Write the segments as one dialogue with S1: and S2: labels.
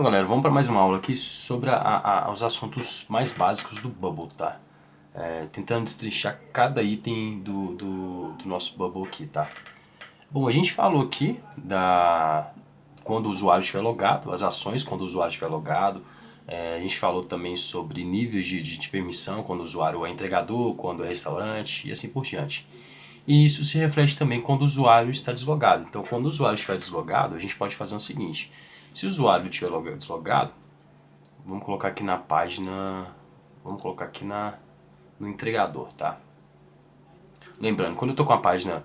S1: Então, galera, vamos para mais uma aula aqui sobre os assuntos mais básicos do Bubble, tá? Tentando destrinchar cada item do nosso Bubble aqui, tá? Bom, a gente falou aqui quando o usuário estiver logado, as ações quando o usuário estiver logado. A gente falou também sobre níveis de permissão, quando o usuário é entregador, quando é restaurante e assim por diante. E isso se reflete também quando o usuário está deslogado. Então, quando o usuário estiver deslogado, a gente pode fazer o seguinte. Se o usuário estiver deslogado, vamos colocar aqui na página, vamos colocar aqui no entregador, tá? Lembrando, quando eu estou com a página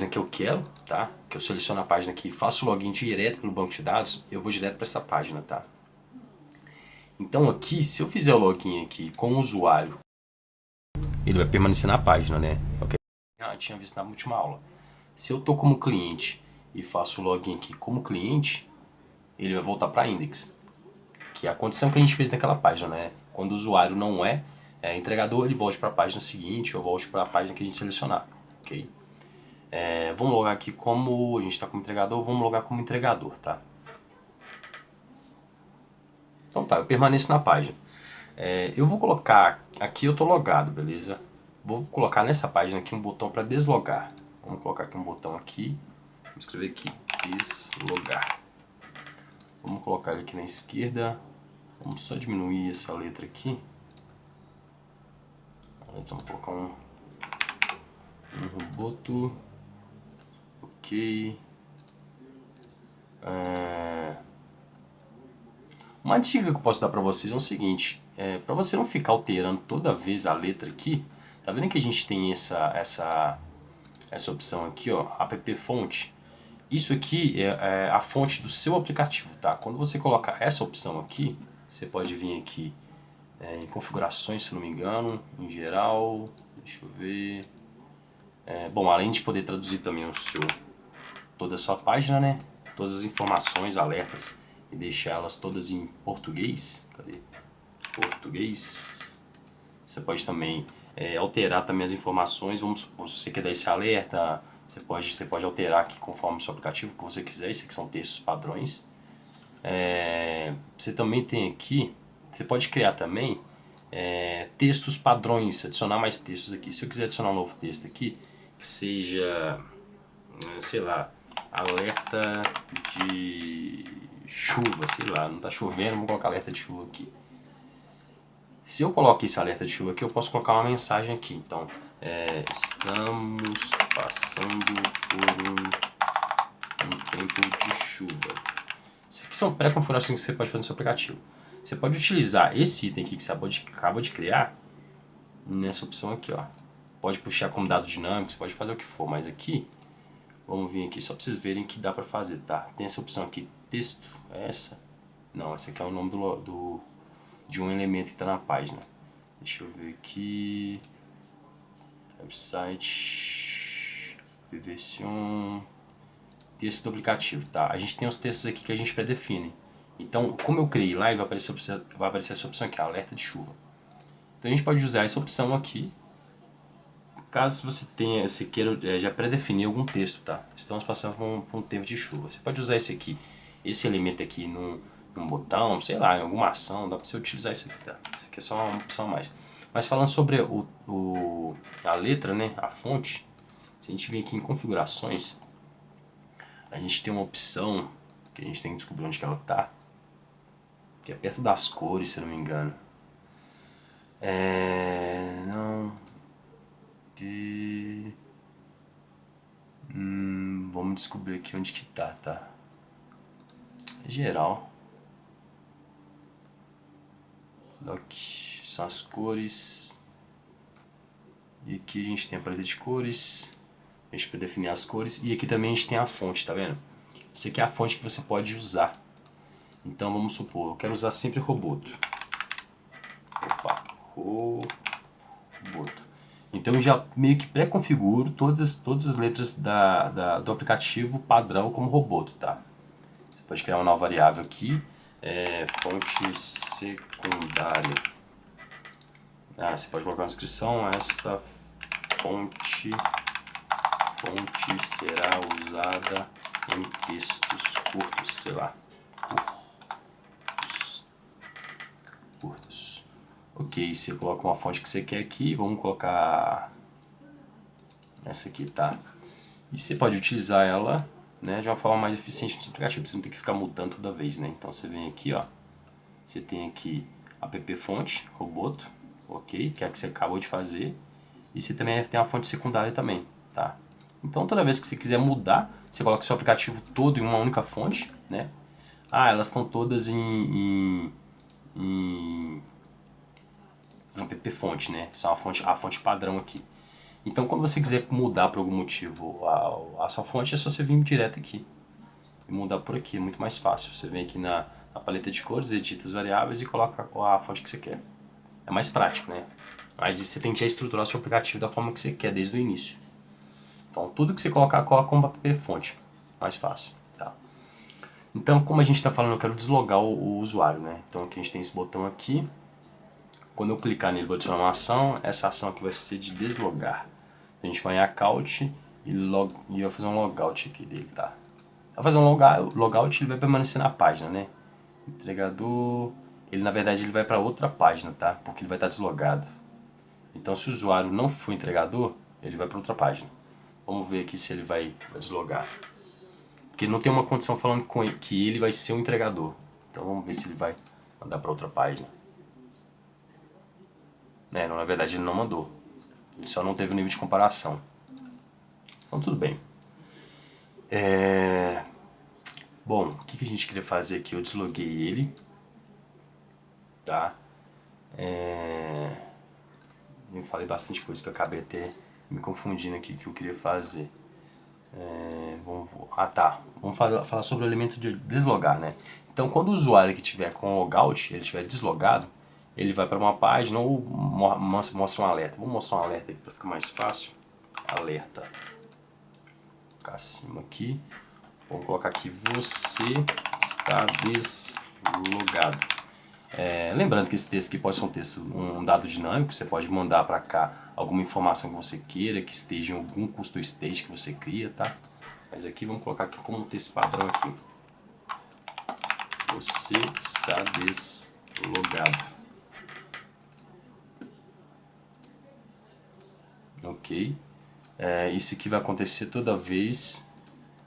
S1: que eu quero, tá? Que eu seleciono a página aqui e faço o login direto pelo banco de dados, eu vou direto para essa página, tá? Então aqui, se eu fizer o login aqui com o usuário, ele vai permanecer na página, né? Ok? Tinha visto na última aula. Se eu estou como cliente e faço o login aqui como cliente, ele vai voltar para index, que é a condição que a gente fez naquela página, né? Quando o usuário não é entregador, ele volte para a página seguinte ou volte para a página que a gente selecionar, ok? Vamos logar aqui como a gente está como entregador, vamos logar como entregador, tá? Então tá, eu permaneço na página. Eu vou colocar, aqui eu estou logado, beleza? Vou colocar nessa página aqui um botão para deslogar. Vamos colocar aqui um botão aqui, vamos escrever aqui, deslogar. Vamos colocar ele aqui na esquerda, vamos só diminuir essa letra aqui. Vamos colocar um roboto, ok. Uma dica que eu posso dar para vocês é o seguinte, para você não ficar alterando toda vez a letra aqui, tá vendo que a gente tem essa opção aqui, ó, app fonte. Isso aqui é a fonte do seu aplicativo, tá? Quando você colocar essa opção aqui, você pode vir aqui em configurações, se não me engano, em geral, deixa eu ver. Bom, além de poder traduzir também toda a sua página, né? Todas as informações, alertas e deixá-las todas em português. Cadê? Português. Você pode também alterar também as informações. Vamos supor, se você quer dar esse alerta, você pode alterar aqui conforme o seu aplicativo que você quiser. Isso aqui são textos padrões. Você também tem aqui, você pode criar também textos padrões, adicionar mais textos aqui. Se eu quiser adicionar um novo texto aqui, que seja, sei lá, alerta de chuva, sei lá, não tá chovendo, vou colocar alerta de chuva aqui. Se eu coloco esse alerta de chuva aqui, eu posso colocar uma mensagem aqui. Então, estamos passando por um tempo de chuva. Isso aqui são pré-configurações que você pode fazer no seu aplicativo. Você pode utilizar esse item aqui que você acabou de criar nessa opção aqui, ó. Pode puxar como dado dinâmico, você pode fazer o que for, mas aqui, vamos vir aqui só para vocês verem que dá para fazer, tá? Tem essa opção aqui, texto, essa? Não, essa aqui é o nome de um elemento que está na página. Deixa eu ver aqui, website, version, texto do aplicativo, tá? A gente tem os textos aqui que a gente predefine. Então, como eu criei lá, vai aparecer essa opção aqui, alerta de chuva. Então a gente pode usar essa opção aqui, caso você queira já predefinir algum texto, tá? Estamos passando por um tempo de chuva. Você pode usar esse elemento aqui num botão, sei lá, em alguma ação, dá pra você utilizar isso aqui, tá? Isso aqui é só uma opção a mais. Mas falando sobre a letra, né, a fonte, se a gente vir aqui em configurações, a gente tem uma opção que a gente tem que descobrir onde que ela tá, que é perto das cores, se eu não me engano. Vamos descobrir aqui onde que tá? É geral. Aqui são as cores. E aqui a gente tem a paleta de cores. A gente pode definir as cores. E aqui também a gente tem a fonte, tá vendo? Isso aqui é a fonte que você pode usar. Então vamos supor, eu quero usar sempre roboto. Opa, roboto. Então eu já meio que pré-configuro todas as letras do aplicativo padrão como roboto, tá? Você pode criar uma nova variável aqui, fonte secundária. Você pode colocar uma descrição, essa fonte será usada em textos curtos, sei lá. Ok, você coloca uma fonte que você quer aqui, vamos colocar essa aqui, tá? E você pode utilizar ela, né, de uma forma mais eficiente no seu aplicativo, você não tem que ficar mudando toda vez, né? Então você vem aqui, ó, você tem aqui app fonte, Roboto, ok, que é a que você acabou de fazer, e você também tem uma fonte secundária também, tá? Então toda vez que você quiser mudar, você coloca o seu aplicativo todo em uma única fonte, né? Ah, elas estão todas em app fonte, né? São a fonte padrão aqui. Então quando você quiser mudar por algum motivo a sua fonte, é só você vir direto aqui e mudar por aqui, é muito mais fácil. Você vem aqui na paleta de cores, edita as variáveis e coloca a fonte que você quer. É mais prático, né? Mas você tem que já estruturar o seu aplicativo da forma que você quer desde o início. Então tudo que você colocar, coloca como app fonte. Mais fácil, tá? Então, como a gente está falando, eu quero deslogar o usuário, né? Então aqui a gente tem esse botão aqui. Quando eu clicar nele, vou adicionar uma ação. Essa ação aqui vai ser de deslogar. A gente vai em account e vai fazer um logout aqui dele, tá? Vai fazer um logout, ele vai permanecer na página, né? Entregador, ele na verdade ele vai para outra página, tá? Porque ele vai estar deslogado. Então se o usuário não for entregador, ele vai para outra página. Vamos ver aqui se ele vai deslogar. Porque não tem uma condição falando que ele vai ser o entregador. Então vamos ver se ele vai mandar para outra página. Né? Não, na verdade ele não mandou. Ele só não teve o nível de comparação. Então tudo bem. Bom, o que a gente queria fazer aqui? Eu desloguei ele. Tá? Eu falei bastante coisa que eu acabei até me confundindo aqui que eu queria fazer. Tá. Vamos falar sobre o elemento de deslogar, né? Então, quando o usuário que tiver com logout, ele estiver deslogado, ele vai para uma página ou mostra um alerta. Vou mostrar um alerta aqui para ficar mais fácil. Alerta. Vou colocar acima aqui. Vamos colocar aqui, você está deslogado. Lembrando que esse texto aqui pode ser um dado dinâmico, você pode mandar para cá alguma informação que você queira, que esteja em algum custom state que você cria, tá? Mas aqui vamos colocar aqui como um texto padrão aqui. Você está deslogado. Ok? Isso aqui vai acontecer toda vez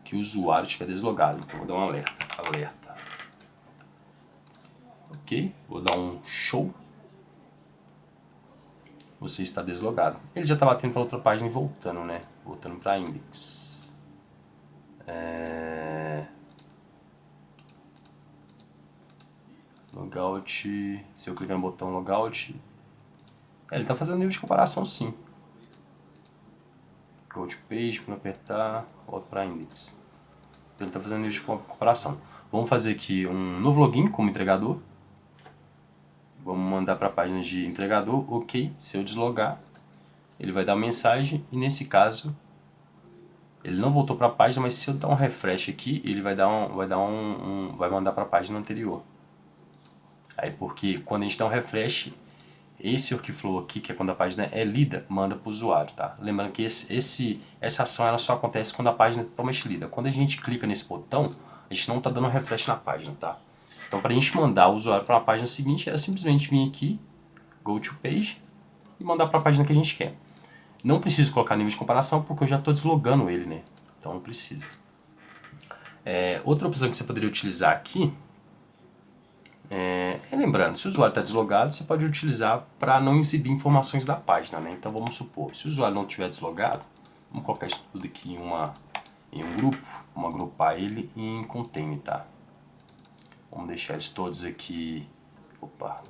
S1: que o usuário estiver deslogado. Então vou dar um alerta. Ok? Vou dar um show. Você está deslogado. Ele já está batendo para outra página e voltando, né? Voltando para index. Logout. Se eu clicar no botão logout, ele está fazendo nível de comparação, sim. Go to page, quando apertar, volta para index. Então ele está fazendo nível de comparação. Vamos fazer aqui um novo login como entregador. Vamos mandar para a página de entregador, ok. Se eu deslogar, ele vai dar uma mensagem e nesse caso ele não voltou para a página, mas se eu dar um refresh aqui, ele vai mandar para a página anterior. Aí porque quando a gente dá um refresh, esse workflow aqui, que é quando a página é lida, manda para o usuário, tá? Lembrando que essa ação ela só acontece quando a página é totalmente lida. Quando a gente clica nesse botão, a gente não está dando um refresh na página, tá? Então para a gente mandar o usuário para a página seguinte, era simplesmente vir aqui, go to page, e mandar para a página que a gente quer. Não preciso colocar nível de comparação porque eu já estou deslogando ele, né? Então não precisa. Outra opção que você poderia utilizar aqui lembrando, se o usuário está deslogado, você pode utilizar para não exibir informações da página, né? Então vamos supor, se o usuário não estiver deslogado, vamos colocar isso tudo aqui em um grupo, vamos agrupar ele em container, tá? Vamos deixar eles todos aqui,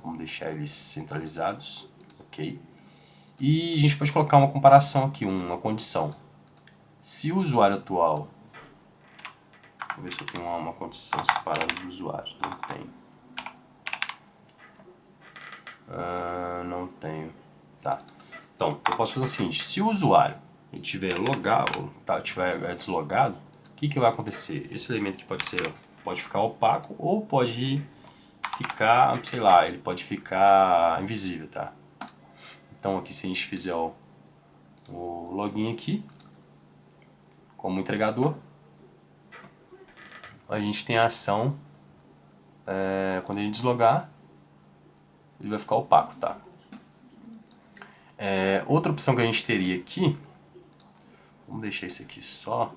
S1: vamos deixar eles centralizados, ok? E a gente pode colocar uma comparação aqui, uma condição. Se o usuário atual, deixa eu ver se eu tenho uma condição separada do usuário, não tenho. Não tenho. Tá. Então, eu posso fazer o seguinte, se o usuário estiver logado, estiver deslogado, o que vai acontecer? Esse elemento aqui pode ficar opaco ou pode ficar, sei lá, ele pode ficar invisível, tá? Então aqui se a gente fizer o login aqui, como entregador, a gente tem a ação, quando a gente deslogar, ele vai ficar opaco, tá? Outra opção que a gente teria aqui, vamos deixar isso aqui só,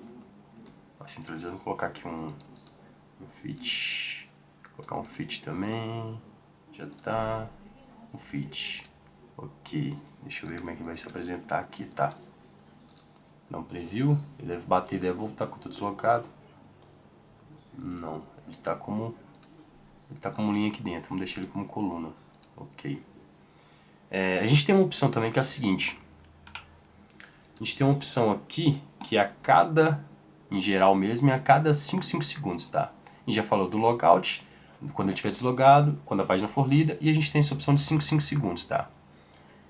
S1: centralizando, vou colocar aqui um fit, vou colocar um fit também, já tá, um fit, ok, deixa eu ver como é que vai se apresentar aqui, tá? Não preview, ele deve bater, deve voltar com tudo deslocado, não, ele tá como linha aqui dentro, vamos deixar ele como coluna, ok. A gente tem uma opção também que é a seguinte, a gente tem uma opção aqui que a cada, em geral mesmo, é a cada 5 segundos, tá? A gente já falou do logout, quando eu estiver deslogado, quando a página for lida, e a gente tem essa opção de 5 segundos, tá?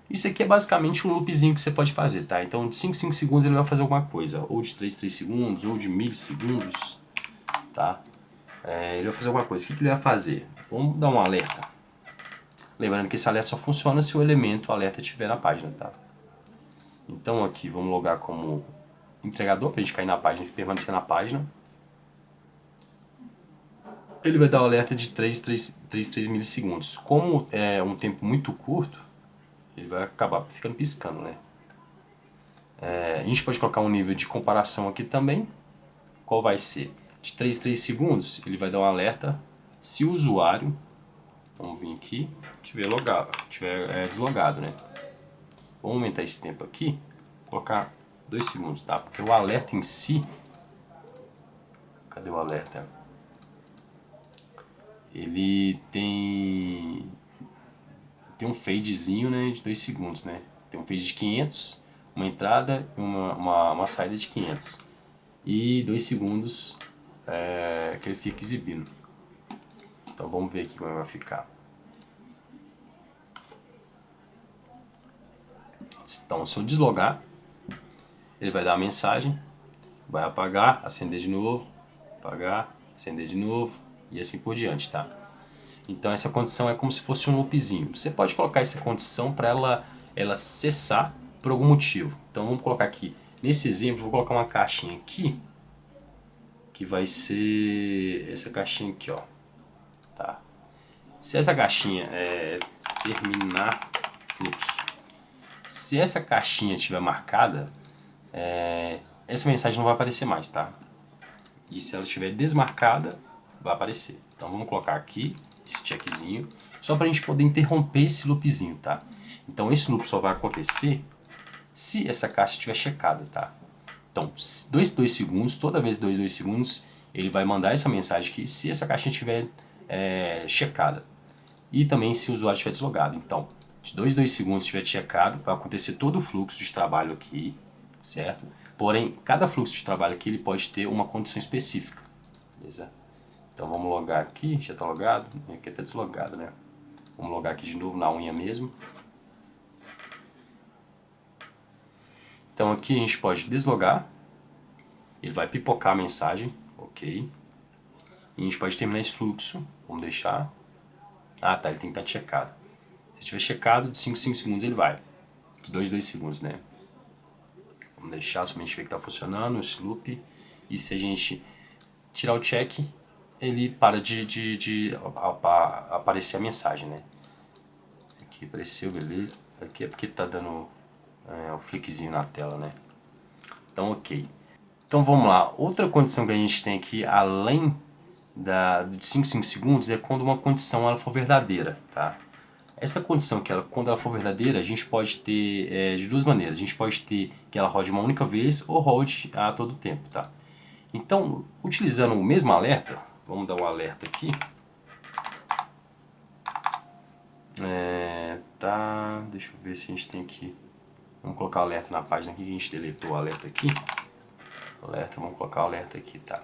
S1: Isso aqui é basicamente um loopzinho que você pode fazer, tá? Então de 5 segundos ele vai fazer alguma coisa, ou de 3 segundos, ou de milissegundos, tá? Ele vai fazer alguma coisa. O que ele vai fazer? Vamos dar um alerta. Lembrando que esse alerta só funciona se o elemento alerta estiver na página, tá? Então aqui vamos logar como entregador, para a gente cair na página e permanecer na página. Ele vai dar o alerta de 3 milissegundos. Como é um tempo muito curto, ele vai acabar ficando piscando, né? A gente pode colocar um nível de comparação aqui também. Qual vai ser? De 3 segundos, ele vai dar um alerta se o usuário, vamos vir aqui, tiver deslogado, né? Vamos aumentar esse tempo aqui, colocar 2 segundos, tá? Porque o alerta em si, cadê o alerta? Ele tem um fadezinho, né, de 2 segundos, né? Tem um fade de 500, uma entrada e uma saída de 500. E 2 segundos que ele fica exibindo. Então vamos ver aqui como vai ficar. Então se eu deslogar, ele vai dar a mensagem, vai apagar, acender de novo, apagar, acender de novo e assim por diante, tá? Então essa condição é como se fosse um loopzinho. Você pode colocar essa condição para ela cessar por algum motivo. Então vamos colocar aqui, nesse exemplo, vou colocar uma caixinha aqui, que vai ser essa caixinha aqui, ó. Tá? Se essa caixinha terminar fluxo, se essa caixinha estiver marcada, essa mensagem não vai aparecer mais, tá? E se ela estiver desmarcada, vai aparecer. Então vamos colocar aqui esse checkzinho, só para a gente poder interromper esse loopzinho, tá? Então esse loop só vai acontecer se essa caixa estiver checada, tá? Então 2 segundos, toda vez 2 segundos, ele vai mandar essa mensagem aqui se essa caixinha estiver checada. E também se o usuário estiver deslogado. Então, de 2 segundos estiver checado, vai acontecer todo o fluxo de trabalho aqui, certo? Porém, cada fluxo de trabalho aqui ele pode ter uma condição específica, beleza? Então vamos logar aqui, já está logado, aqui está deslogado, né? Vamos logar aqui de novo na unha mesmo. Então aqui a gente pode deslogar, ele vai pipocar a mensagem, ok. E a gente pode terminar esse fluxo, vamos deixar. Ah tá, ele tem que estar checado. Se estiver checado, de 5 segundos ele vai. De 2 segundos, né? Vamos deixar, somente ver que está funcionando esse loop. E se a gente tirar o check, ele para de aparecer a mensagem, né? Aqui apareceu, beleza. Aqui é porque está dando um flickzinho na tela, né? Então, ok. Então vamos lá. Outra condição que a gente tem aqui, além de 5 segundos, é quando uma condição ela for verdadeira, tá? Essa condição, quando ela for verdadeira, a gente pode ter de duas maneiras. A gente pode ter que ela rode uma única vez ou rode a todo tempo, tá? Então, utilizando o mesmo alerta, vamos dar um alerta aqui. Tá, deixa eu ver se a gente tem aqui. Vamos colocar o alerta na página aqui, que a gente deletou o alerta aqui. Alerta, vamos colocar o alerta aqui, tá?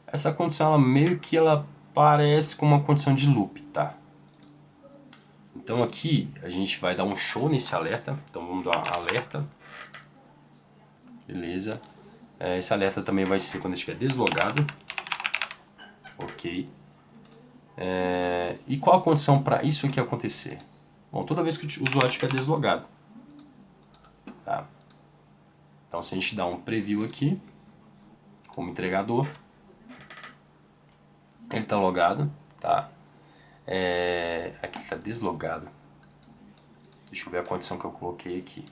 S1: Essa condição, ela meio que ela parece com uma condição de loop, tá? Então aqui a gente vai dar um show nesse alerta. Então vamos dar alerta. Beleza. Esse alerta também vai ser quando estiver deslogado. Ok. E qual a condição para isso aqui acontecer? Bom, toda vez que o usuário estiver deslogado. Tá? Então se a gente dá um preview aqui, como entregador, ele está logado, tá? Aqui está deslogado. Deixa eu ver a condição que eu coloquei aqui.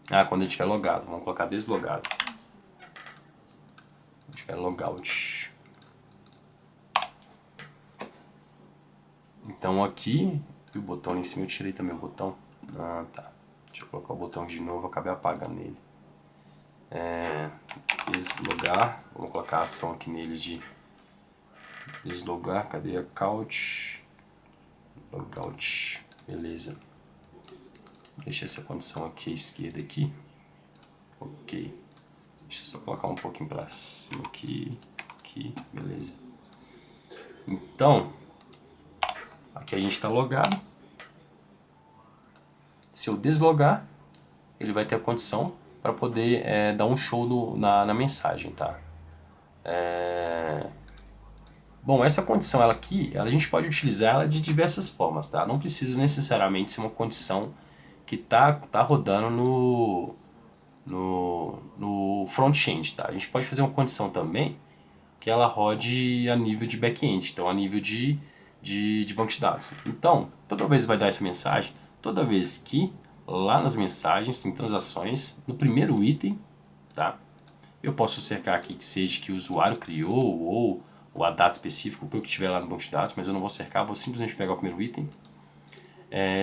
S1: Ah, quando ele estiver logado. Vamos colocar deslogado. Quando estiver logout. Então aqui, e o botão ali em cima eu tirei também o botão. Ah, tá. Deixa eu colocar o botão de novo, acabei apagando ele. Deslogar. Vamos colocar a ação aqui nele de deslogar. Cadê a couch? Logout. Beleza. Deixa essa condição aqui à esquerda aqui. Ok. Deixa eu só colocar um pouquinho pra cima aqui. Aqui. Beleza. Então, aqui a gente está logado. Se eu deslogar, ele vai ter a condição para poder dar um show na mensagem, tá? Bom, essa condição ela aqui, a gente pode utilizar ela de diversas formas, tá? Não precisa necessariamente ser uma condição que tá rodando no front-end, tá? A gente pode fazer uma condição também que ela rode a nível de back-end, então a nível de banco de dados. Então, toda vez vai dar essa mensagem, toda vez que lá nas mensagens tem transações, no primeiro item, tá? Eu posso cercar aqui que seja que o usuário criou ou a data específica, o que eu tiver lá no banco de dados, mas eu não vou cercar, vou simplesmente pegar o primeiro item.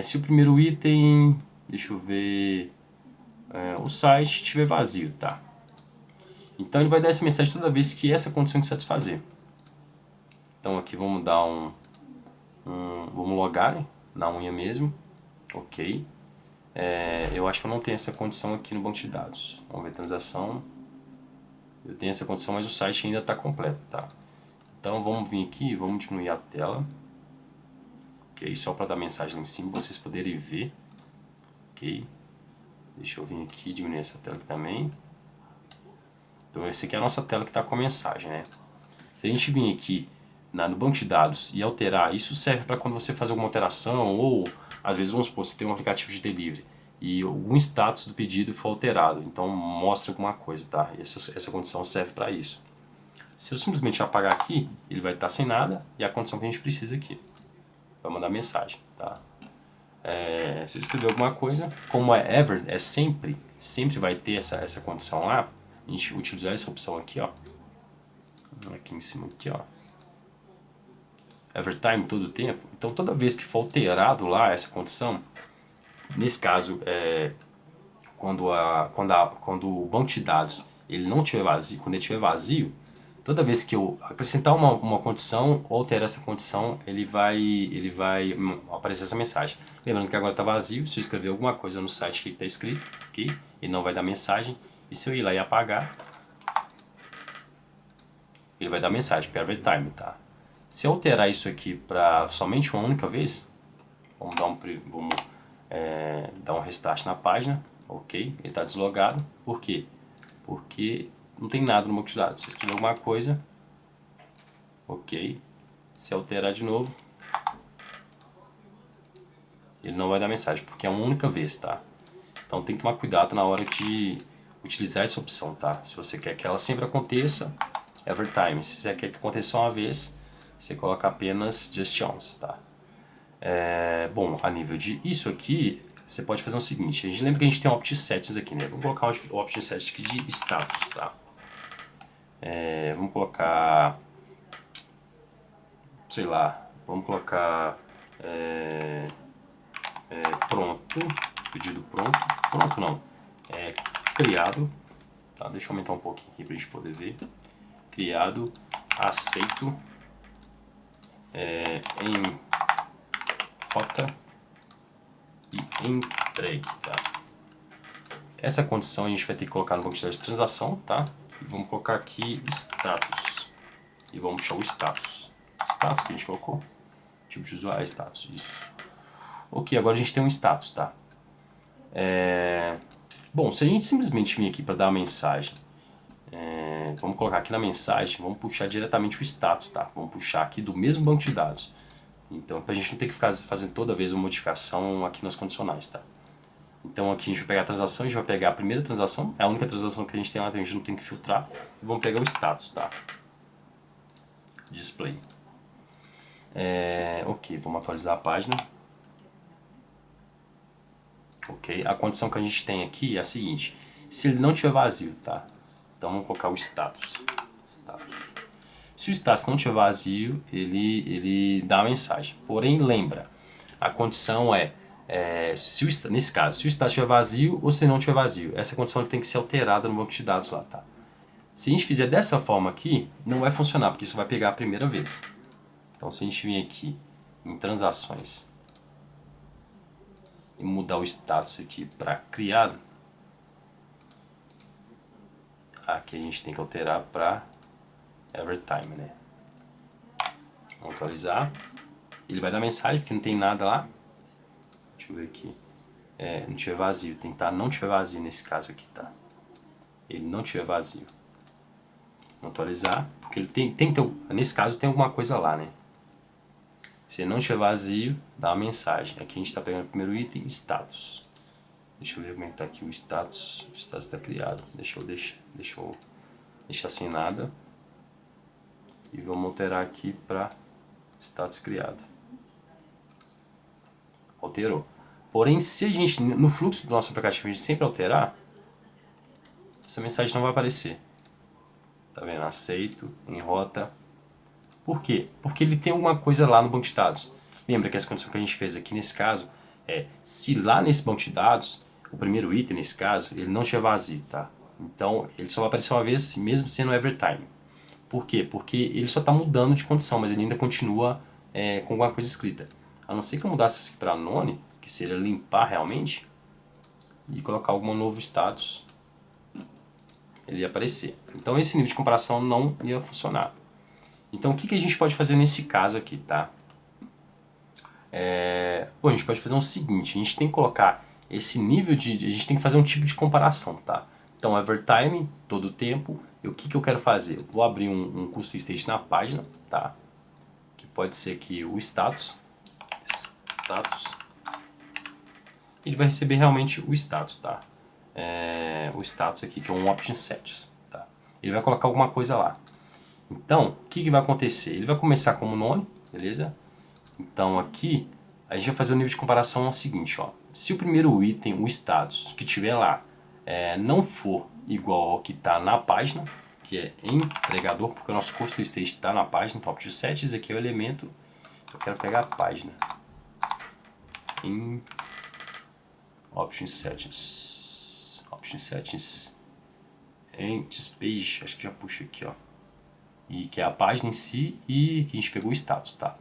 S1: Se o primeiro item, deixa eu ver, o site estiver vazio, tá? Então ele vai dar essa mensagem toda vez que essa condição de satisfazer. Então aqui vamos dar vamos logar, né, na unha mesmo, ok. Eu acho que eu não tenho essa condição aqui no banco de dados. Vamos ver transação. Eu tenho essa condição, mas o site ainda está completo, tá? Então vamos vir aqui, vamos diminuir a tela, ok, só para dar mensagem lá em cima, vocês poderem ver, ok. Deixa eu vir aqui diminuir essa tela aqui também. Então essa aqui é a nossa tela que está com a mensagem, né? Se a gente vir aqui no banco de dados e alterar, isso serve para quando você fazer alguma alteração ou às vezes vamos supor, você tem um aplicativo de delivery e algum status do pedido foi alterado, então mostra alguma coisa, tá? E essa condição serve para isso. Se eu simplesmente apagar aqui, ele vai estar sem nada e a condição que a gente precisa aqui para mandar mensagem, tá? Se eu escrever alguma coisa, como é ever, sempre vai ter essa condição lá, a gente utilizar essa opção aqui, ó, aqui em cima aqui, ó, evertime todo o tempo. Então toda vez que for alterado lá essa condição, nesse caso quando o banco de dados ele não tiver vazio, quando ele estiver vazio, toda vez que eu acrescentar uma condição ou alterar essa condição, ele vai aparecer essa mensagem. Lembrando que agora está vazio, se eu escrever alguma coisa no site que está escrito, ok? Ele não vai dar mensagem. E se eu ir lá e apagar, ele vai dar mensagem, every time, tá? Se eu alterar isso aqui para somente uma única vez, vamos dar um restart na página, ok? Ele está deslogado. Por quê? Porque não tem nada no banco de dados. Se eu escrever alguma coisa, ok. Se alterar de novo, ele não vai dar mensagem, porque é uma única vez, tá? Então tem que tomar cuidado na hora de utilizar essa opção, tá? Se você quer que ela sempre aconteça, every time. Se você quer que aconteça só uma vez, você coloca apenas just once, tá? Bom, a nível de isso aqui, você pode fazer o seguinte, a gente lembra que a gente tem um opt settings aqui, né? Vamos colocar o opt settings aqui de status, tá? Vamos colocar, sei lá, vamos colocar pronto, pedido pronto, pronto não, criado, tá? Deixa eu aumentar um pouquinho aqui pra gente poder ver, criado, aceito, em rota e entregue, tá? Essa condição a gente vai ter que colocar no banco de dados de transação, tá? E vamos colocar aqui status. E vamos puxar o status. Status que a gente colocou. Tipo de usuário, status, isso. Ok, agora a gente tem um status, tá? Bom, se a gente simplesmente vir aqui para dar uma mensagem, vamos colocar aqui na mensagem, vamos puxar diretamente o status, tá? Vamos puxar aqui do mesmo banco de dados. Então, para a gente não ter que ficar fazendo toda vez uma modificação aqui nas condicionais, tá? Então aqui a gente vai pegar a transação, a gente vai pegar a primeira transação, é a única transação que a gente tem lá, então a gente não tem que filtrar. E vamos pegar o status, tá? Display. Ok, vamos atualizar a página. ok? A condição que a gente tem aqui é a seguinte, se ele não tiver vazio, tá? Então vamos colocar o status. Se o status não tiver vazio, ele dá a mensagem. Porém, lembra, a condição nesse caso, se o status estiver vazio ou se não estiver vazio. Essa condição tem que ser alterada no banco de dados lá, tá? Se a gente fizer dessa forma aqui, não vai funcionar, porque isso vai pegar a primeira vez. Então, se a gente vir aqui em transações e mudar o status aqui para criado, aqui a gente tem que alterar para everytime, né? Vamos atualizar. Ele vai dar mensagem, porque não tem nada lá. Deixa eu ver aqui. Não tiver vazio, tem que estar não tiver vazio nesse caso aqui, tá? Ele não tiver vazio. Vamos atualizar, porque ele tem que ter, nesse caso tem alguma coisa lá, né? Se ele não tiver vazio, dá uma mensagem. Aqui a gente está pegando o primeiro item, status. Deixa eu ver como é que tá aqui o status. O status está criado. Deixa eu deixar sem nada. E vamos alterar aqui para status criado. Alterou. Porém, se a gente, no fluxo do nosso aplicativo, a gente sempre alterar, essa mensagem não vai aparecer. Tá vendo? Aceito, em rota. Por quê? Porque ele tem alguma coisa lá no banco de dados. Lembra que essa condição que a gente fez aqui nesse caso se lá nesse banco de dados, o primeiro item nesse caso, ele não estiver vazio, tá? Então, ele só vai aparecer uma vez, mesmo sendo everytime. Por quê? Porque ele só está mudando de condição, mas ele ainda continua com alguma coisa escrita. A não ser que eu mudasse isso aqui para none, que seria limpar realmente, e colocar algum novo status, ele ia aparecer. Então, esse nível de comparação não ia funcionar. Então, o que a gente pode fazer nesse caso aqui, tá? A gente pode fazer o seguinte, a gente tem que colocar esse nível a gente tem que fazer um tipo de comparação, tá? Então, everytime, todo o tempo, e o que eu quero fazer? Eu vou abrir um custom state na página, tá? Que pode ser aqui o status, ele vai receber realmente o status, tá? O status aqui, que é um option settings, tá? Ele vai colocar alguma coisa lá. Então, o que vai acontecer? Ele vai começar como none, beleza? Então aqui, a gente vai fazer o nível de comparação o seguinte, ó. Se o primeiro item, o status que tiver lá, não for igual ao que está na página, que é entregador, porque o nosso custom state está na página, top de settings, aqui é o elemento, eu quero pegar a página. Em option settings, em dispage, acho que já puxa aqui, ó. E que é a página em si e que a gente pegou o status, tá?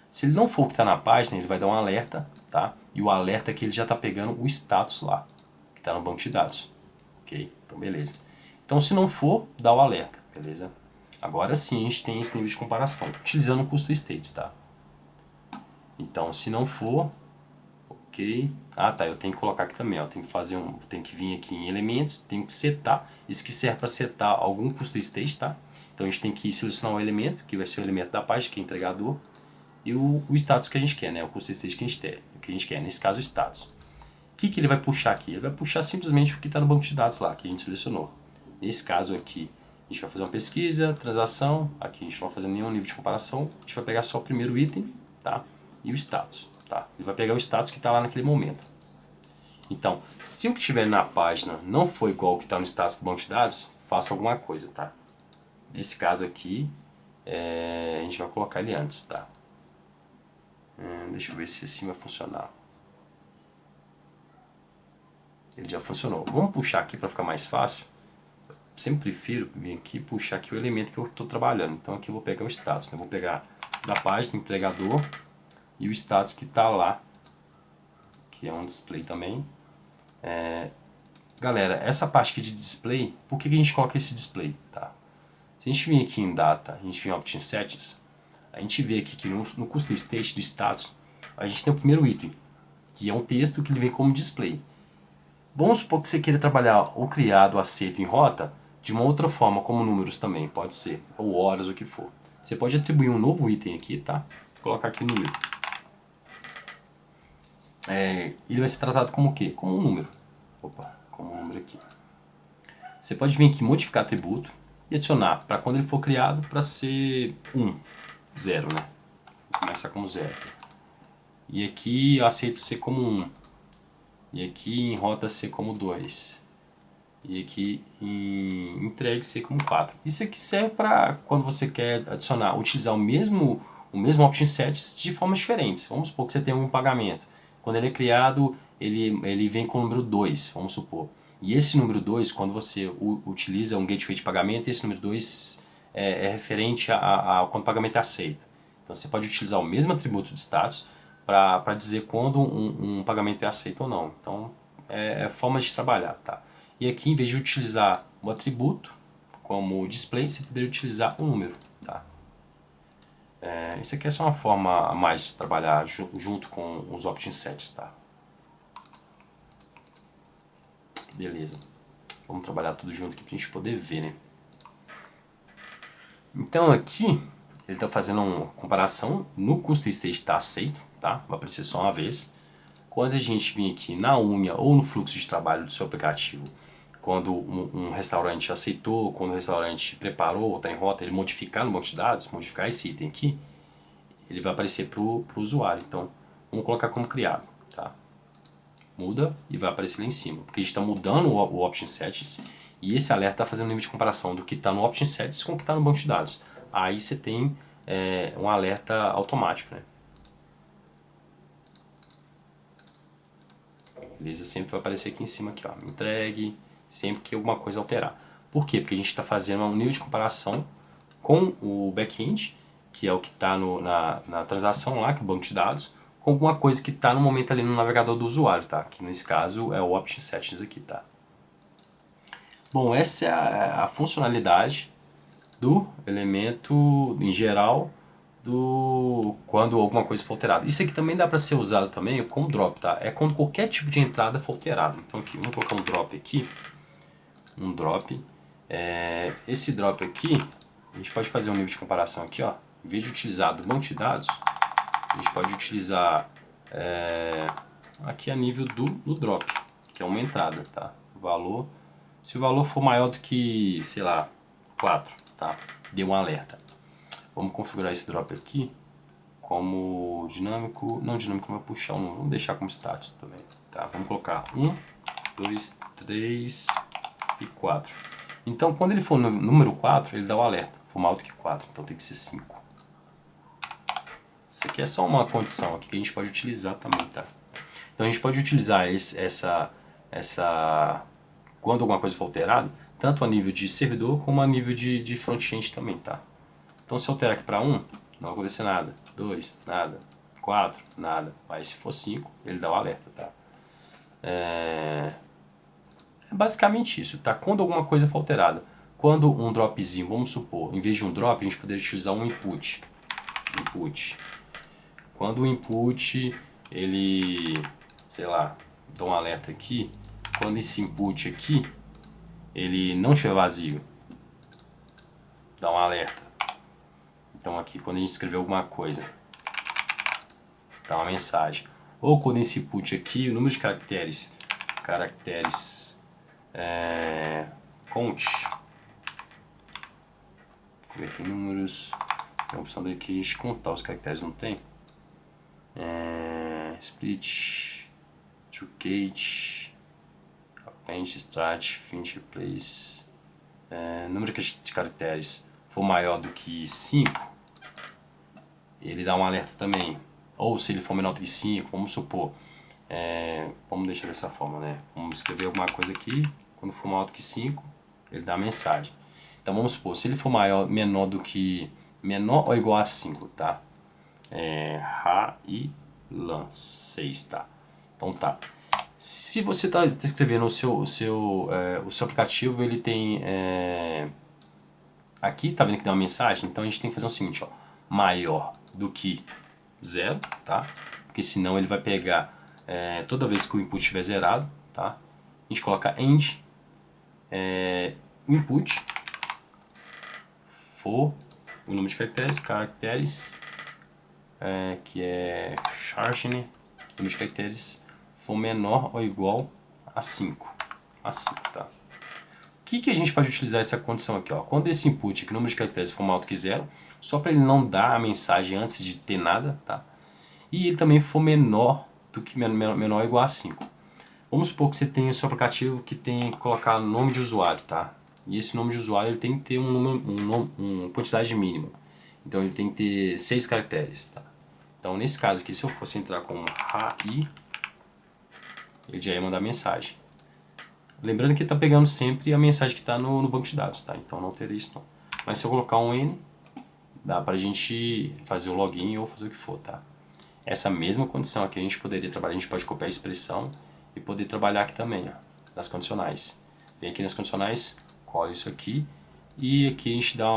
S1: Se ele não for o que está na página, ele vai dar um alerta, tá? E o alerta é que ele já está pegando o status lá, que está no banco de dados, ok? Então, beleza. Então, se não for, dá o alerta, beleza? Agora sim, a gente tem esse nível de comparação, utilizando o custom states, tá? Então, se não for, ok? Ah, tá, eu tenho que colocar aqui também, ó, tem que vir aqui em elementos, tem que setar, isso que serve para setar algum custom state, tá? Então, a gente tem que selecionar um elemento, que vai ser o elemento da página, que é entregador, e o status que a gente quer, né? O custom state que a gente quer, nesse caso o status. O que ele vai puxar aqui? Ele vai puxar simplesmente o que está no banco de dados lá, que a gente selecionou. Nesse caso aqui, a gente vai fazer uma pesquisa, transação, aqui a gente não vai fazer nenhum nível de comparação, a gente vai pegar só o primeiro item, tá? E o status, tá? Ele vai pegar o status que está lá naquele momento. Então, se o que estiver na página não for igual ao que está no status do banco de dados, faça alguma coisa, tá? Nesse caso aqui, a gente vai colocar ele antes, tá? Deixa eu ver se assim vai funcionar. Ele já funcionou. Vamos puxar aqui para ficar mais fácil. Eu sempre prefiro vir aqui e puxar aqui o elemento que eu estou trabalhando. Então aqui eu vou pegar o status, né? Vou pegar da página, entregador, e o status que está lá, que é um display também. Galera, essa parte aqui de display, por que a gente coloca esse display? Tá? Se a gente vir aqui em data, a gente vir em option settings, a gente vê aqui que no custom state do status, a gente tem o primeiro item, que é um texto que ele vem como display. Vamos supor que você queira trabalhar o criado, aceito em rota de uma outra forma, como números também, pode ser, ou horas, o que for. Você pode atribuir um novo item aqui, tá? Vou colocar aqui número. Ele vai ser tratado como o quê? Como um número. Opa, como um número aqui. Você pode vir aqui, modificar atributo e adicionar para quando ele for criado para ser 1, 0, né? Vou começar como 0. E aqui eu aceito ser como 1. e aqui em rota C como 2, e aqui em entregue C como 4. Isso aqui serve para quando você quer adicionar, utilizar o mesmo option set de formas diferentes. Vamos supor que você tem um pagamento. Quando ele é criado, ele vem com o número 2, vamos supor. E esse número 2, quando você utiliza um gateway de pagamento, esse número 2 é referente a quando o pagamento é aceito. Então você pode utilizar o mesmo atributo de status para dizer quando um pagamento é aceito ou não. Então é forma de trabalhar, tá? E aqui, em vez de utilizar o atributo como display, você poderia utilizar o número, tá? Isso aqui é só uma forma a mais de trabalhar junto com os option sets, tá? Beleza. Vamos trabalhar tudo junto aqui pra gente poder ver, né? Então aqui, ele está fazendo uma comparação no custo state está aceito, tá? Vai aparecer só uma vez. Quando a gente vir aqui na unha ou no fluxo de trabalho do seu aplicativo, quando um restaurante aceitou, quando o restaurante preparou ou está em rota, ele modificar no banco de dados, modificar esse item aqui, ele vai aparecer para o usuário. Então, vamos colocar como criado, tá? Muda e vai aparecer lá em cima, porque a gente está mudando o option settings e esse alerta está fazendo um nível de comparação do que está no option settings com o que está no banco de dados. Aí você tem um alerta automático, né? Beleza? Sempre vai aparecer aqui em cima, aqui, ó, entregue, sempre que alguma coisa alterar. Por quê? Porque a gente está fazendo um nível de comparação com o back-end, que é o que está na transação lá, que é o banco de dados, com alguma coisa que está no momento ali no navegador do usuário, tá? Que nesse caso é o Option Settings aqui, tá? Bom, essa é a funcionalidade do elemento em geral quando alguma coisa for alterada. Isso aqui também dá para ser usado também como drop, tá? É quando qualquer tipo de entrada for alterado. Então aqui, vamos colocar um drop aqui, um drop. Esse drop aqui, a gente pode fazer um nível de comparação aqui, ó. Em vez de utilizar do banco de dados, a gente pode utilizar aqui a nível do drop, que é uma entrada, tá? O valor, se o valor for maior do que, sei lá, 4, tá? Deu um alerta. Vamos configurar esse drop aqui como dinâmico, não dinâmico, vai puxar um, vamos deixar como status também, tá? Vamos colocar 1, 2, 3 e 4. Então, quando ele for no número 4, ele dá o alerta, for maior do que 4, então tem que ser 5. Isso aqui é só uma condição aqui que a gente pode utilizar também, tá? Então a gente pode utilizar quando alguma coisa for alterada, tanto a nível de servidor como a nível de front-end também, tá? Então se eu alterar aqui para 1, não vai acontecer nada. 2, nada. 4, nada. Mas se for 5, ele dá o alerta, tá? É basicamente isso, tá? Quando alguma coisa for alterada. Quando um dropzinho, vamos supor, em vez de um drop, a gente poderia utilizar um input. Quando o input, ele, sei lá, dá um alerta aqui. Quando esse input aqui, ele não estiver vazio, dá um alerta. Então aqui, quando a gente escrever alguma coisa, dá uma mensagem. Ou quando esse input aqui, o número de caracteres count, ver aqui números, tem a opção daqui que a gente contar os caracteres, não tem? Split, truncate, append, start, finish, replace. Número de caracteres for maior do que 5, ele dá um alerta também. Ou se ele for menor do que 5, vamos supor, vamos deixar dessa forma, né? Vamos escrever alguma coisa aqui, quando for maior do que 5, ele dá a mensagem. Então vamos supor, se ele for menor ou igual a 5, tá? Lan 6, tá? Então tá. Se você está escrevendo o seu aplicativo, ele tem aqui, tá vendo que dá uma mensagem? Então a gente tem que fazer o seguinte, ó, maior do que 0, tá? Porque senão ele vai pegar toda vez que o input estiver zerado, tá? A gente coloca end o input for o número de caracteres, que é charge, né? O número de caracteres for menor ou igual a 5. Tá? O que a gente pode utilizar essa condição aqui? Ó? Quando esse input, que o número de caracteres for maior do que 0, só para ele não dar a mensagem antes de ter nada, tá? E ele também for menor ou igual a 5. Vamos supor que você tem o seu aplicativo que tem que colocar nome de usuário, tá? E esse nome de usuário ele tem que ter uma quantidade mínima. Então ele tem que ter 6 caracteres, tá? Então nesse caso aqui, se eu fosse entrar com RAI, ele já ia mandar mensagem. Lembrando que ele está pegando sempre a mensagem que está no banco de dados, tá? Então não teria isso não. Mas se eu colocar um N, dá pra gente fazer o login ou fazer o que for, tá? Essa mesma condição aqui a gente poderia trabalhar, a gente pode copiar a expressão e poder trabalhar aqui também, ó, nas condicionais. Vem aqui nas condicionais, cola isso aqui e aqui a gente dá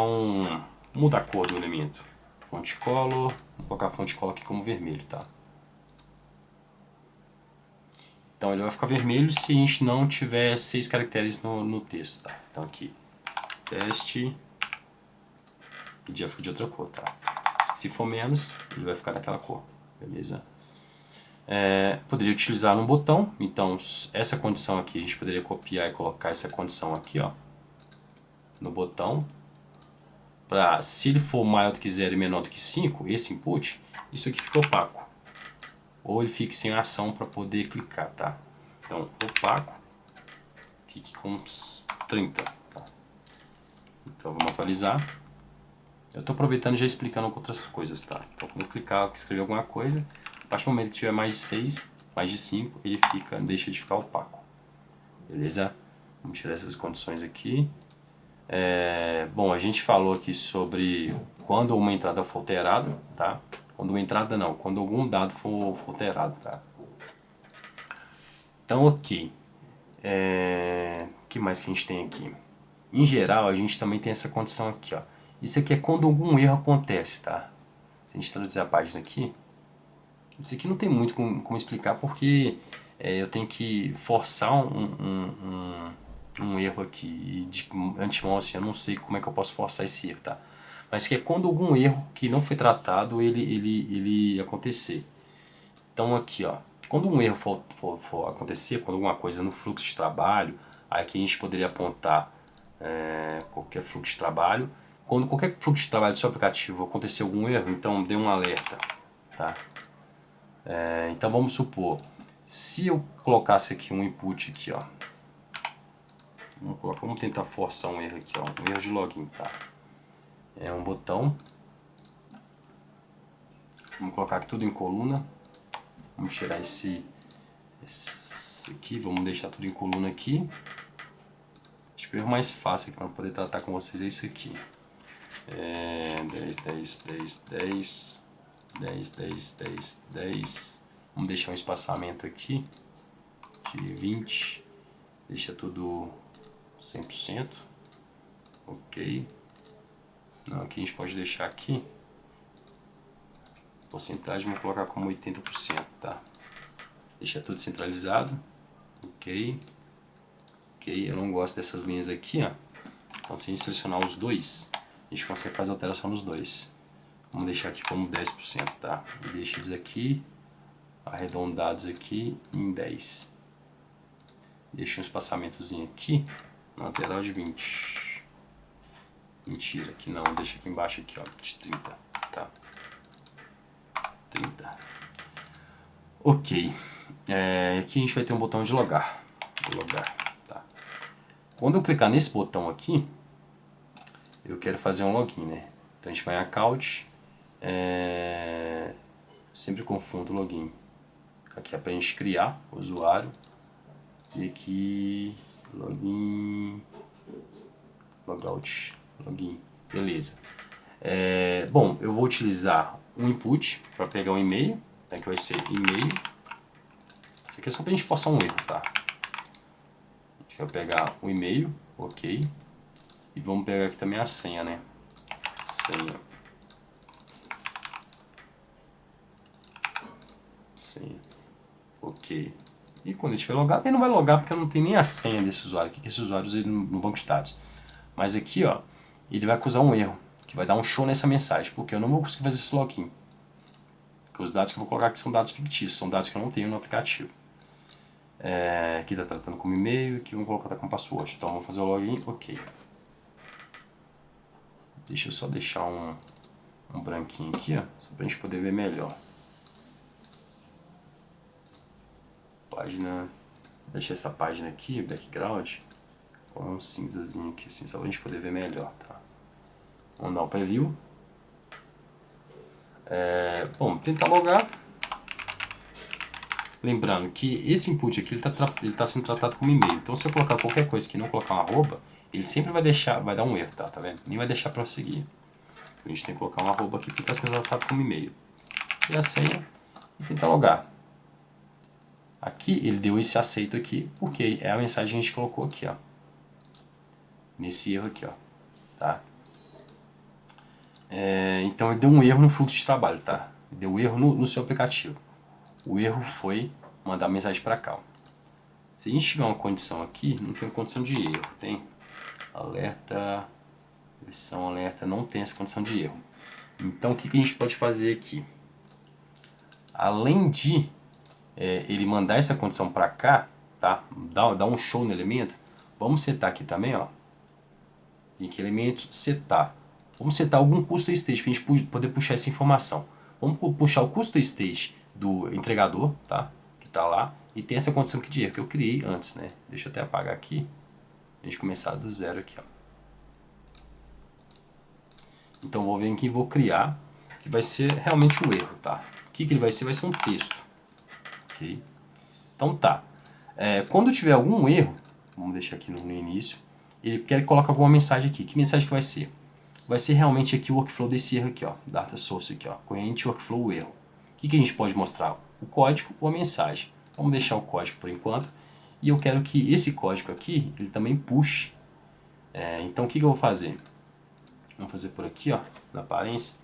S1: muda a cor do elemento. Fonte color, vou colocar a fonte color aqui como vermelho, tá? Então ele vai ficar vermelho se a gente não tiver 6 caracteres no texto, tá? Então aqui, teste e já fica de outra cor, tá? Se for menos, ele vai ficar daquela cor, beleza? Poderia utilizar um botão, então essa condição aqui a gente poderia copiar e colocar essa condição aqui, ó, no botão, para se ele for maior do que 0 e menor do que 5, esse input, isso aqui fica opaco, ou ele fique sem ação para poder clicar, tá? Então opaco, fique com 30, tá? Então vamos atualizar. Eu estou aproveitando e já explicando outras coisas, tá? Então quando eu clicar, escrever alguma coisa, a partir do momento que tiver mais de 6, mais de 5, ele deixa de ficar opaco. Beleza? Vamos tirar essas condições aqui. Bom, a gente falou aqui sobre quando uma entrada for alterada, tá? Quando uma entrada não, quando algum dado for alterado, tá? Então, ok. O que mais que a gente tem aqui? Em geral, a gente também tem essa condição aqui, ó. Isso aqui é quando algum erro acontece, tá? Se a gente traduzir a página aqui, isso aqui não tem muito como explicar porque eu tenho que forçar um erro aqui. E de antemão, assim, eu não sei como é que eu posso forçar esse erro, tá? Mas que é quando algum erro que não foi tratado, ele acontecer. Então aqui, ó, quando um erro for acontecer, quando alguma coisa no fluxo de trabalho, aqui a gente poderia apontar qualquer fluxo de trabalho. Quando qualquer fluxo de trabalho do seu aplicativo acontecer algum erro, então dê um alerta, tá? Então vamos supor, se eu colocasse aqui um input aqui, ó, vamos tentar forçar um erro aqui, ó, um erro de login, tá? É um botão, vamos colocar aqui tudo em coluna, vamos tirar esse aqui, vamos deixar tudo em coluna aqui. Acho que o erro mais fácil aqui para poder tratar com vocês é isso aqui. 10, 10, 10, 10, 10, 10, 10, 10. Vamos deixar um espaçamento aqui de 20. Deixa tudo 100%. Ok. Não, aqui a gente pode deixar aqui. Porcentagem vamos colocar como 80%, tá? Deixa tudo centralizado. Ok. Ok, eu não gosto dessas linhas aqui, ó. Então se a gente selecionar os dois, a gente consegue fazer a alteração nos dois. Vamos deixar aqui como 10%, tá? E deixa eles aqui, arredondados aqui em 10. Deixa um espaçamentozinho aqui, na lateral de 20. Mentira, aqui não, deixa aqui embaixo aqui, ó, de 30, tá? 30. Ok. Aqui a gente vai ter um botão de logar. Logar, tá? Quando eu clicar nesse botão aqui, eu quero fazer um login, né? Então a gente vai em account, sempre confundo o login. Aqui é para a gente criar o usuário e aqui login, logout, login, beleza. Bom, eu vou utilizar um input para pegar um e-mail, né, que vai ser e-mail. Isso aqui é só para a gente forçar um erro, tá? A gente vai pegar o e-mail, ok, e vamos pegar aqui também a senha, né? Senha. Ok. E quando ele estiver logado, ele não vai logar porque não tem nem a senha desse usuário aqui, que esse usuário usa no banco de dados. Mas aqui, ó, ele vai acusar um erro, que vai dar um show nessa mensagem, porque eu não vou conseguir fazer esse login. Porque os dados que eu vou colocar aqui são dados fictícios, são dados que eu não tenho no aplicativo. Aqui está tratando como e-mail, aqui vamos colocar como password. Então vamos fazer o login, ok. Deixa eu só deixar um branquinho aqui, ó, só para a gente poder ver melhor. Página deixar essa página aqui, background, com um cinzazinho aqui, assim, só pra gente poder ver melhor, tá? Vamos dar um preview. Bom, tentar logar. Lembrando que esse input aqui ele tá sendo tratado como e-mail. Então se eu colocar qualquer coisa que não colocar um arroba, ele sempre vai dar um erro, tá vendo? Nem vai deixar prosseguir. A gente tem que colocar um arroba aqui porque está sendo tratado como e-mail. E a senha e tentar logar. Aqui ele deu esse aceito aqui, porque é a mensagem que a gente colocou aqui, ó. Nesse erro aqui, ó. Tá? Então ele deu um erro no fluxo de trabalho, tá? Ele deu erro no seu aplicativo. O erro foi mandar mensagem para cá, ó. Se a gente tiver uma condição aqui, não tem condição de erro, tem? Alerta, versão alerta, não tem essa condição de erro. Então o que a gente pode fazer aqui? Além de ele mandar essa condição para cá, tá? Dá um show no elemento. Vamos setar aqui também, ó. Em que elementos? Setar. Vamos setar algum custom state para a gente poder puxar essa informação. Vamos puxar o custom state do entregador, tá? Que tá lá. E tem essa condição aqui de erro que eu criei antes, né? Deixa eu até apagar aqui. A gente começar do zero aqui, ó. Então vou vir aqui e vou criar, que vai ser realmente um erro, tá? O que ele vai ser? Vai ser um texto. Ok? Então tá. Quando tiver algum erro, vamos deixar aqui no início, ele quer que coloque alguma mensagem aqui. Que mensagem que vai ser? Vai ser realmente aqui o workflow desse erro aqui, ó. Data source aqui, ó. Corrente workflow erro. O que a gente pode mostrar? O código ou a mensagem. Vamos deixar o código por enquanto. E eu quero que esse código aqui, ele também puxe. Então o que eu vou fazer? Vamos fazer por aqui, ó, na aparência.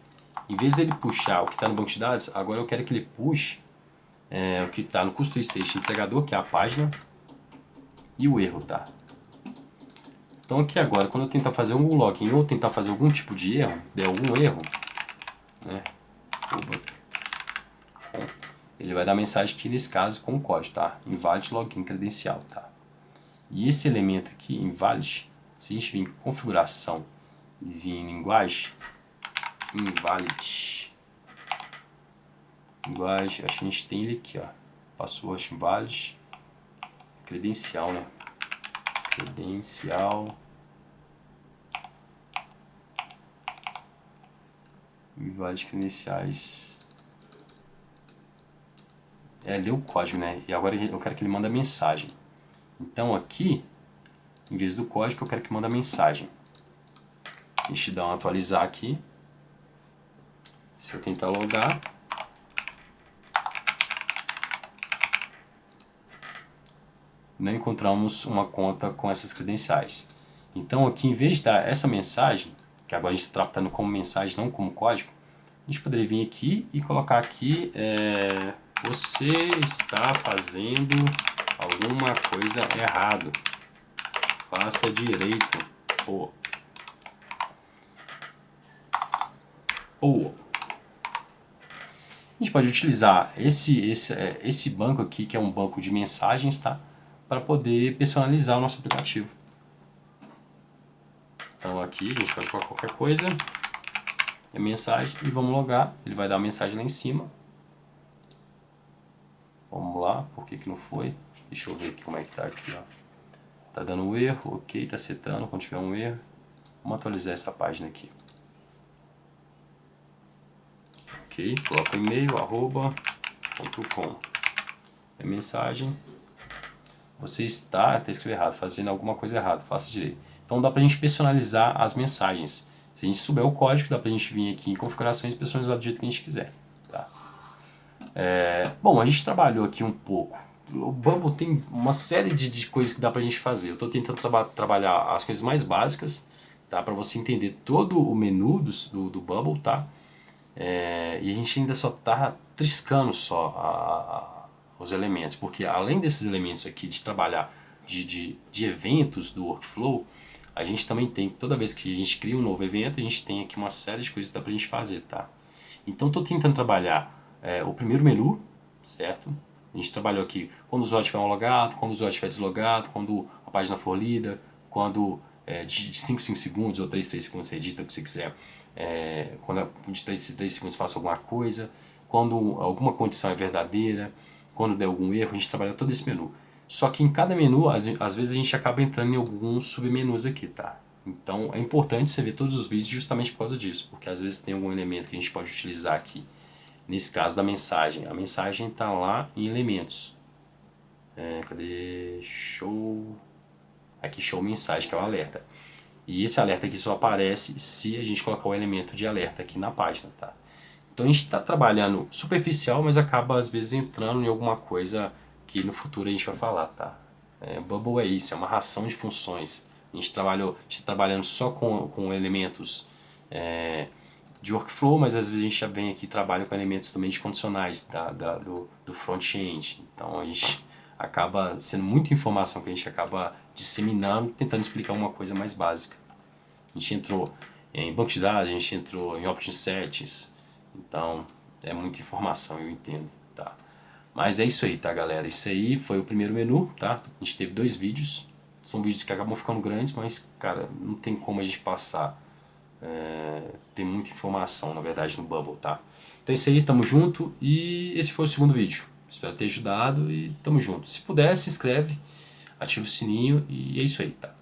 S1: Em vez dele puxar o que está no banco de dados, agora eu quero que ele puxe o que está no custom state entregador, que é a página, e o erro, tá? Então aqui agora, quando eu tentar fazer algum login ou tentar fazer algum tipo de erro, der algum erro, né? Ele vai dar mensagem aqui nesse caso com o código, tá? Invalid login credencial, tá? E esse elemento aqui, invalid, se a gente vir em configuração e vir em linguagem, invalid, linguagem, acho que a gente tem ele aqui, ó, password invalid, credencial, né? Credencial, invalid credenciais. Leu o código, né? E agora eu quero que ele mande a mensagem. Então aqui, em vez do código, eu quero que mande a mensagem. A gente dá um atualizar aqui. Se eu tentar logar, não encontramos uma conta com essas credenciais. Então aqui, em vez de dar essa mensagem, que agora a gente está tratando como mensagem, não como código, a gente poderia vir aqui e colocar aqui, você está fazendo alguma coisa errado, faça direito, pô. A gente pode utilizar esse banco aqui, que é um banco de mensagens, tá? Para poder personalizar o nosso aplicativo. Então aqui a gente pode colocar qualquer coisa, é mensagem, e vamos logar. Ele vai dar a mensagem lá em cima. Vamos lá, por que não foi? Deixa eu ver aqui como é que tá aqui, ó. Tá dando um erro, ok, tá setando, quando tiver um erro. Vamos atualizar essa página aqui. Ok, coloca o e-mail, @.com. É mensagem. Você está, até escrever errado, fazendo alguma coisa errada, faça direito. Então dá pra gente personalizar as mensagens. Se a gente souber o código, dá pra gente vir aqui em configurações e personalizar do jeito que a gente quiser. Tá? Bom, a gente trabalhou aqui um pouco. O Bubble tem uma série de coisas que dá pra gente fazer. Eu estou tentando trabalhar as coisas mais básicas, tá? Para você entender todo o menu do Bubble, tá? E a gente ainda só está triscando só os elementos, porque além desses elementos aqui de trabalhar de eventos do workflow, a gente também tem, toda vez que a gente cria um novo evento, a gente tem aqui uma série de coisas que dá pra gente fazer, tá? Então estou tentando trabalhar o primeiro menu, certo? A gente trabalhou aqui quando o usuário estiver logado, quando o usuário estiver deslogado, quando a página for lida, quando de 5 em 5 segundos ou 3 segundos você edita o que você quiser. Quando de 3 segundos faça alguma coisa, quando alguma condição é verdadeira, quando der algum erro, a gente trabalha todo esse menu. Só que em cada menu, às vezes a gente acaba entrando em alguns submenus aqui, tá? Então é importante você ver todos os vídeos justamente por causa disso, porque às vezes tem algum elemento que a gente pode utilizar aqui. Nesse caso da mensagem, a mensagem está lá em elementos. Cadê? Show. Aqui, show mensagem, que é o alerta. E esse alerta aqui só aparece se a gente colocar o elemento de alerta aqui na página, tá? Então a gente está trabalhando superficial, mas acaba às vezes entrando em alguma coisa que no futuro a gente vai falar, tá? Bubble é isso, é uma ração de funções. A gente está trabalhando só com elementos de workflow, mas às vezes a gente já vem aqui e trabalha com elementos também de condicionais do front-end. Então a gente acaba sendo muita informação que a gente acaba disseminando, tentando explicar uma coisa mais básica. A gente entrou em banco de dados, a gente entrou em option settings, então é muita informação, eu entendo, tá? Mas é isso aí, tá, galera? Isso aí foi o primeiro menu, tá? A gente teve 2 vídeos, são vídeos que acabam ficando grandes, mas, cara, não tem como a gente passar. Tem muita informação, na verdade, no Bubble, tá? Então é isso aí, tamo junto e esse foi o segundo vídeo. Espero ter ajudado e tamo junto. Se puder, se inscreve, ativa o sininho e é isso aí, tá?